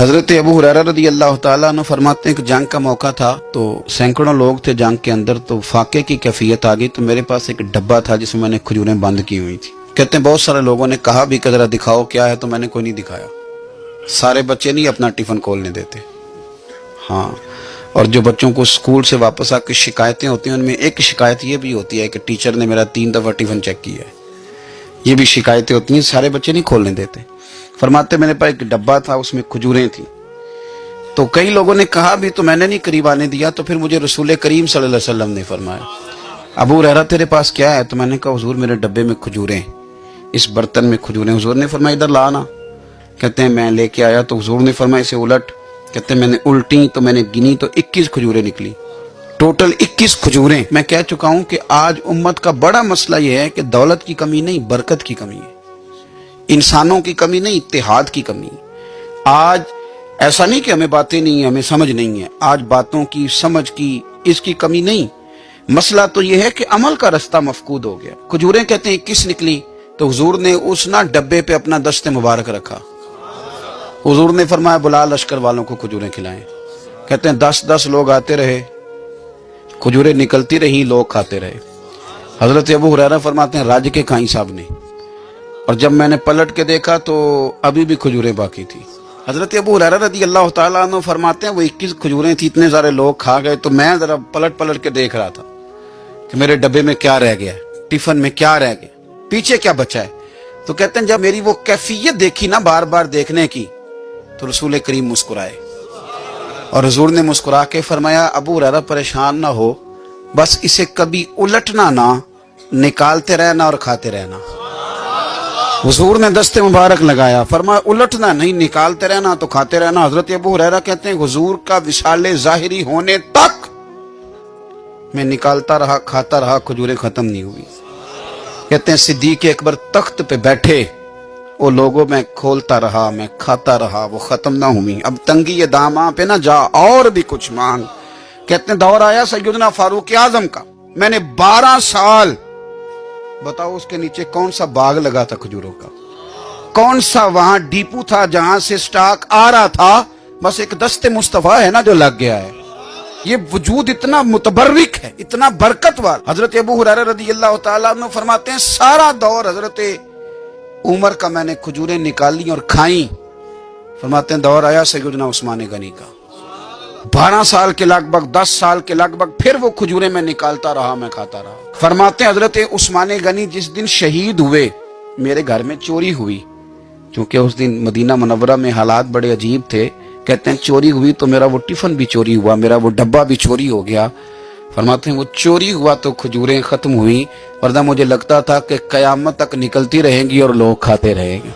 حضرت ابو ہریرہ رضی اللہ تعالیٰ عنہ فرماتے ہیں کہ جنگ کا موقع تھا تو سینکڑوں لوگ تھے جنگ کے اندر، تو فاقے کی کیفیت آ گئی، تو میرے پاس ایک ڈبہ تھا جس میں میں نے کھجوریں بند کی ہوئی تھی۔ کہتے ہیں بہت سارے لوگوں نے کہا بھی کہ ذرا دکھاؤ کیا ہے، تو میں نے کوئی نہیں دکھایا۔ سارے بچے نہیں اپنا ٹفن کھولنے دیتے، ہاں، اور جو بچوں کو اسکول سے واپس آ کے شکایتیں ہوتی ہیں ان میں ایک شکایت یہ بھی ہوتی ہے کہ ٹیچر نے میرا 3 دفعہ ٹفن چیک کیا ہے، یہ بھی شکایتیں ہوتی ہیں، سارے بچے نہیں کھولنے دیتے۔ فرماتے میرے پاس ایک ڈبہ تھا، اس میں کھجوریں تھیں، تو کئی لوگوں نے کہا بھی تو میں نے نہیں قریب آنے دیا، تو پھر مجھے رسول کریم صلی اللہ علیہ وسلم نے فرمایا ابو ہریرہ تیرے پاس کیا ہے؟ تو میں نے کہا حضور میرے ڈبے میں کھجوریں، اس برتن میں کھجوریں۔ حضور نے فرمایا ادھر لانا۔ کہتے ہیں میں لے کے آیا تو حضور نے فرمایا اسے الٹ۔ کہتے ہیں میں نے الٹی تو میں نے گنی تو 21 کھجوریں نکلی، ٹوٹل 21 کھجوریں۔ میں کہہ چکا ہوں کہ آج امت کا بڑا مسئلہ یہ ہے کہ دولت کی کمی نہیں، برکت کی کمی ہے، انسانوں کی کمی نہیں، اتحاد کی کمی ہے۔ آج ایسا نہیں کہ ہمیں باتیں نہیں ہیں، ہمیں سمجھ نہیں ہے، آج باتوں کی سمجھ کی اس کی کمی نہیں، مسئلہ تو یہ ہے کہ عمل کا رستہ مفقود ہو گیا۔ کھجوریں کہتے ہیں 21 نکلی، تو حضور نے اس نہ ڈبے پہ اپنا دست مبارک رکھا، حضور نے فرمایا بلا لشکر والوں کو کھجوریں کھلائیں۔ کہتے ہیں 10 لوگ آتے رہے، کھجوریں نکلتی رہی، لوگ کھاتے رہے۔ حضرت ابو ہریرہ فرماتے ہیں راج کے کھائیں صاحب نے، اور جب میں نے پلٹ کے دیکھا تو ابھی بھی کھجوریں باقی تھی۔ حضرت ابو ہریرہ رضی اللہ تعالیٰ عنہ فرماتے ہیں وہ 21 کھجوریں تھی، اتنے سارے لوگ کھا گئے، تو میں ذرا پلٹ کے دیکھ رہا تھا کہ میرے ڈبے میں کیا رہ گیا، ٹفن میں کیا رہ گیا، پیچھے کیا بچا ہے۔ تو کہتے ہیں جب میری وہ کیفیت دیکھی نا بار بار دیکھنے کی، تو رسول کریم مسکرائے، اور حضور نے مسکرا کے فرمایا ابو ہریرہ پریشان نہ ہو، بس اسے کبھی الٹنا نہ، نکالتے رہنا اور کھاتے رہنا۔ حضور نے دست مبارک لگایا، فرمایا الٹنا نہیں، نکالتے رہنا تو کھاتے رہنا۔ حضرت ابو ہریرہ کہتے ہیں حضور کا وصال ظاہری ہونے تک میں نکالتا رہا، کھاتا رہا، کھجوریں ختم نہیں ہوئی۔ کہتے ہیں صدیق اکبر تخت پہ بیٹھے، وہ لوگوں میں کھولتا رہا، میں کھاتا رہا، وہ ختم نہ ہوئی۔ اب تنگی یہ داماں پہ نہ جا اور بھی کچھ مانگ۔ کہتے ہیں دور آیا سیدنا فاروق اعظم کا، میں نے 12 سال، بتاؤ اس کے نیچے کون سا باغ لگا تھا کھجوروں کا، کون سا وہاں ڈیپو تھا جہاں سے سٹاک آ رہا تھا، بس ایک دست مصطفیٰ ہے نا جو لگ گیا ہے۔ یہ وجود اتنا متبرک ہے، اتنا برکت والا۔ حضرت ابو ہریرہ رضی اللہ تعالیٰ عنہ فرماتے ہیں سارا دور حضرت عمر کا میں نے کھجوریں نکالی اور کھائیں۔ فرماتے ہیں دور آیا سیدنا عثمان غنی کا، 12 سال کے لگ بھگ، 10 سال کے لگ بھگ، پھر وہ کھجوریں میں نکالتا رہا، میں کھاتا رہا۔ فرماتے ہیں حضرت عثمان غنی جس دن شہید ہوئے میرے گھر میں چوری ہوئی، کیونکہ اس دن مدینہ منورہ میں حالات بڑے عجیب تھے۔ کہتے ہیں چوری ہوئی تو میرا وہ ٹفن بھی چوری ہوا، میرا وہ ڈبہ بھی چوری ہو گیا۔ فرماتے ہیں وہ چوری ہوا تو کھجوریں ختم ہوئی، ورنہ مجھے لگتا تھا کہ قیامت تک نکلتی رہیں گی اور لوگ کھاتے رہیں گے۔